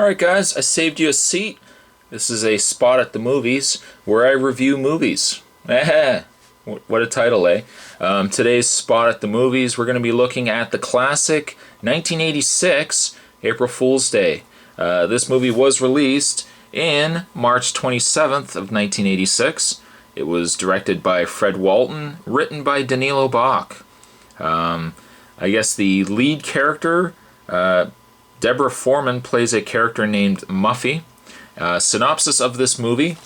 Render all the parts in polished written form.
Alright guys, I saved you a seat. This is a spot at the movies where I review movies. What a title, eh? Today's spot at the movies, we're going to be looking at the classic 1986 April Fool's Day. This movie was released in March 27th of 1986. It was directed by Fred Walton, written by Danilo Bach. I guess the lead character, Deborah Foreman, plays a character named Muffy. Synopsis of this movie: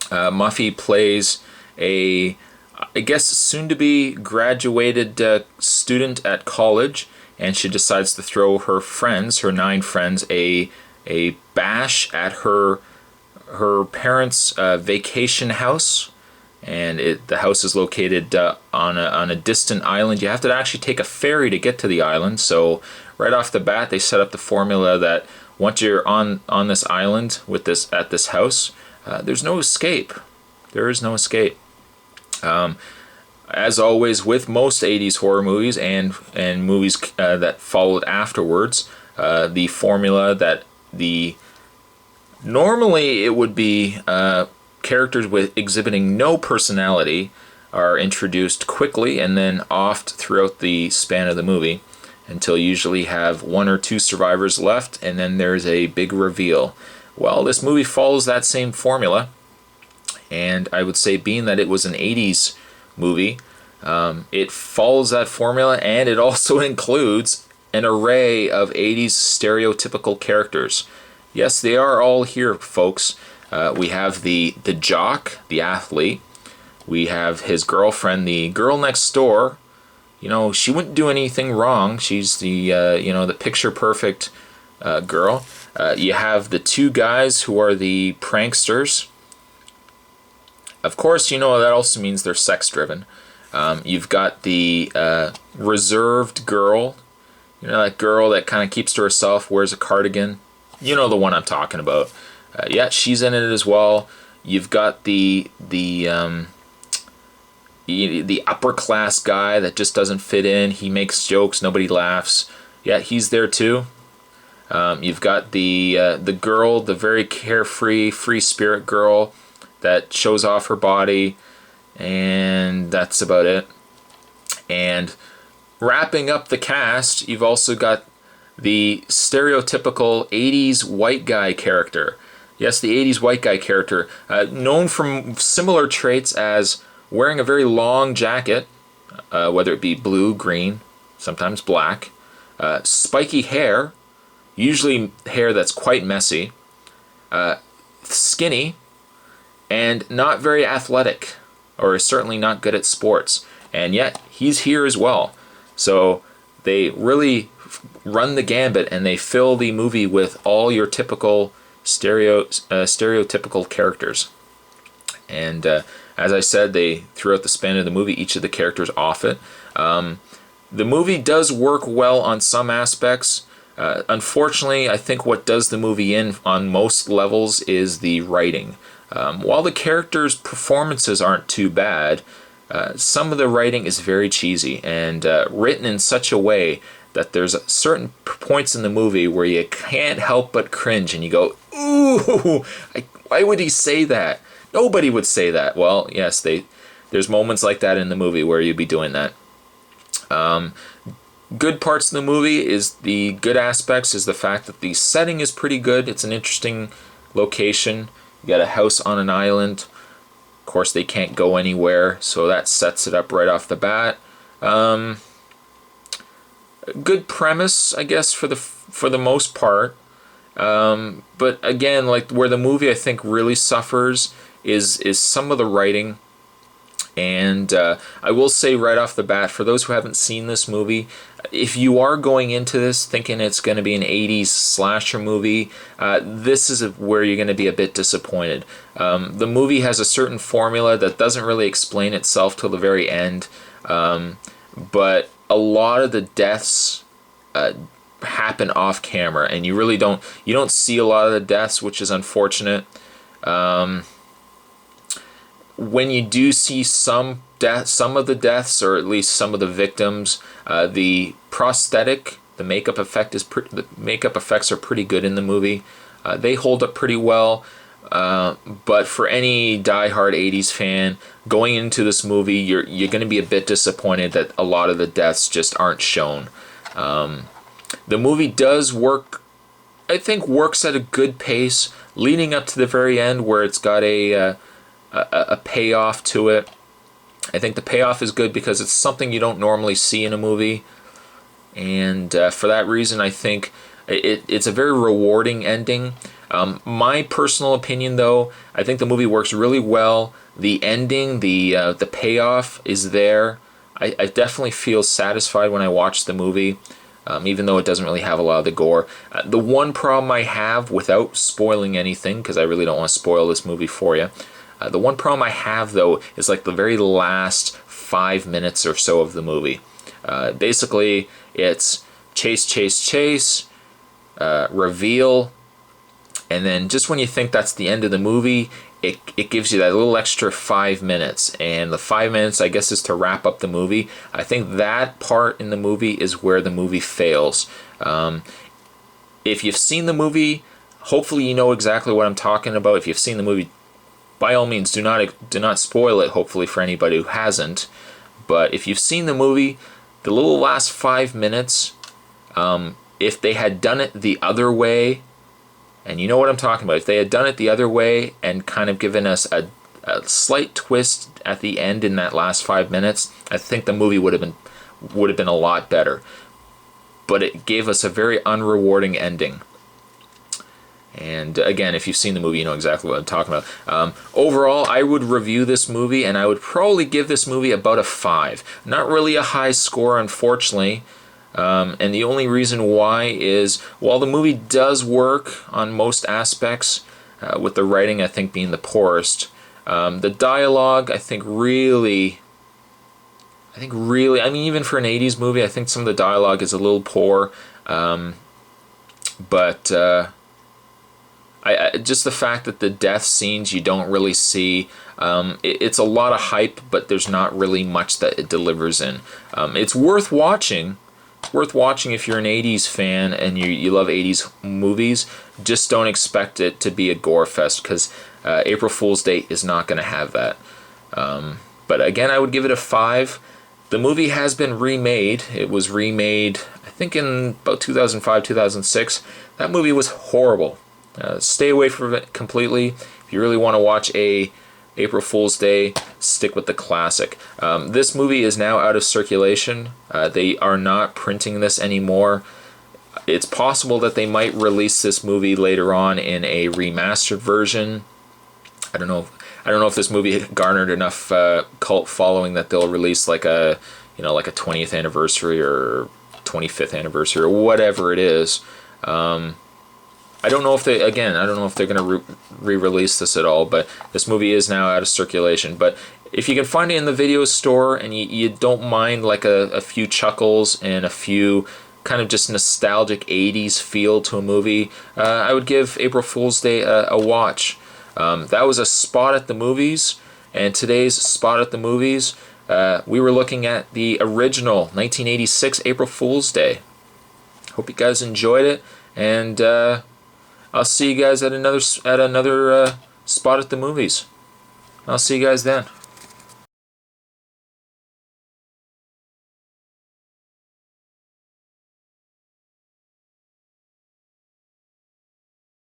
Muffy plays a, I guess, soon-to-be graduated student at college, and she decides to throw her friends, her 9 friends, a bash at her parents' vacation house. And the house is located on a distant island. You have to actually take a ferry to get to the island. So right off the bat, they set up the formula that once you're on this island with at this house, there's no escape. There is no escape. As always, with most 80s horror movies and movies that followed afterwards, the formula that normally it would be characters with exhibiting no personality are introduced quickly and then oft throughout the span of the movie until you usually have 1 or 2 survivors left, and then there's a big reveal. Well, this movie follows that same formula, and I would say, being that it was an 80s movie, it follows that formula, and it also includes an array of 80s stereotypical characters. Yes, they are all here, folks. We have the jock, the athlete. We have his girlfriend, the girl next door. You know, she wouldn't do anything wrong. She's the the picture perfect girl. You have the 2 guys who are the pranksters. Of course, that also means they're sex driven. You've got the reserved girl. That girl that kind of keeps to herself, wears a cardigan. You know the one I'm talking about. Yeah, she's in it as well. You've got the upper class guy that just doesn't fit in. He makes jokes, nobody laughs. Yeah, he's there too. You've got the girl, the very carefree, free spirit girl that shows off her body, and that's about it. And wrapping up the cast, you've also got the stereotypical 80s white guy character. Yes, the 80s white guy character, known for similar traits as wearing a very long jacket, whether it be blue, green, sometimes black, spiky hair, usually hair that's quite messy, skinny, and not very athletic, or certainly not good at sports. And yet, he's here as well. So they really run the gambit, and they fill the movie with all your typical stereotypical characters. And as I said, throughout the span of the movie, each of the characters off it. The movie does work well on some aspects. Unfortunately, I think what does the movie in on most levels is the writing. While the characters' performances aren't too bad, some of the writing is very cheesy and written in such a way that there's certain points in the movie where you can't help but cringe, and you go, ooh, why would he say that? Nobody would say that. Well, yes, there's moments like that in the movie where you'd be doing that. Good parts of the movie the good aspects is the fact that the setting is pretty good. It's an interesting location. You got a house on an island. Of course, they can't go anywhere, so that sets it up right off the bat. Good premise, I guess, for the most part. But again, like, where the movie I think really suffers is some of the writing. And I will say right off the bat, for those who haven't seen this movie, if you are going into this thinking it's going to be an 80s slasher movie, this is where you're going to be a bit disappointed. The movie has a certain formula that doesn't really explain itself till the very end, but a lot of the deaths happen off camera, and you really don't see a lot of the deaths, which is unfortunate. When you do see some of the deaths, or at least some of the victims, the makeup effects are pretty good in the movie. They hold up pretty well. But for any diehard 80s fan going into this movie, you're going to be a bit disappointed that a lot of the deaths just aren't shown. The movie does work, I think, works at a good pace leading up to the very end, where it's got a payoff to it. I think the payoff is good because it's something you don't normally see in a movie, and for that reason, I think it's a very rewarding ending. My personal opinion, though, I think the movie works really well. The ending, the payoff is there. I definitely feel satisfied when I watch the movie, even though it doesn't really have a lot of the gore. The one problem I have, without spoiling anything, because I really don't want to spoil this movie for you, the one problem I have, though, is like the very last 5 minutes or so of the movie. Basically, it's chase, chase, chase, reveal, and then just when you think that's the end of the movie, it gives you that little extra 5 minutes. And the 5 minutes, I guess, is to wrap up the movie. I think that part in the movie is where the movie fails. If you've seen the movie, hopefully you know exactly what I'm talking about. If you've seen the movie, by all means, do not spoil it, hopefully, for anybody who hasn't. But if you've seen the movie, the little last 5 minutes, if they had done it the other way, and you know what I'm talking about, if they had done it the other way and kind of given us a slight twist at the end in that last 5 minutes, I think the movie would have been a lot better. But it gave us a very unrewarding ending. And again, if you've seen the movie, you know exactly what I'm talking about. Overall, I would review this movie, and I would probably give this movie about a 5. Not really a high score, unfortunately. And the only reason why is, while the movie does work on most aspects, with the writing, I think, being the poorest, the dialogue, I think really, I mean, even for an 80s movie, I think some of the dialogue is a little poor. But just the fact that the death scenes you don't really see, it's a lot of hype, but there's not really much that it delivers in. It's worth watching. It's worth watching if you're an 80s fan and you love 80s movies. Just don't expect it to be a gore fest, because April Fool's Day is not going to have that. But again, I would give it a 5. The movie has been remade. It was remade, I think, in about 2005, 2006. That movie was horrible. Stay away from it completely. If you really want to watch a April Fool's Day, stick with the classic. This movie is now out of circulation. They are not printing this anymore. It's possible that they might release this movie later on in a remastered version. I don't know if this movie garnered enough cult following that they'll release like a 20th anniversary or 25th anniversary or whatever it is. I don't know if they're going to re-release this at all, but this movie is now out of circulation. But if you can find it in the video store and you don't mind like a few chuckles and a few kind of just nostalgic 80s feel to a movie, I would give April Fool's Day a watch. That was a spot at the movies, and today's spot at the movies, we were looking at the original 1986 April Fool's Day. Hope you guys enjoyed it, and I'll see you guys at another spot at the movies. I'll see you guys then.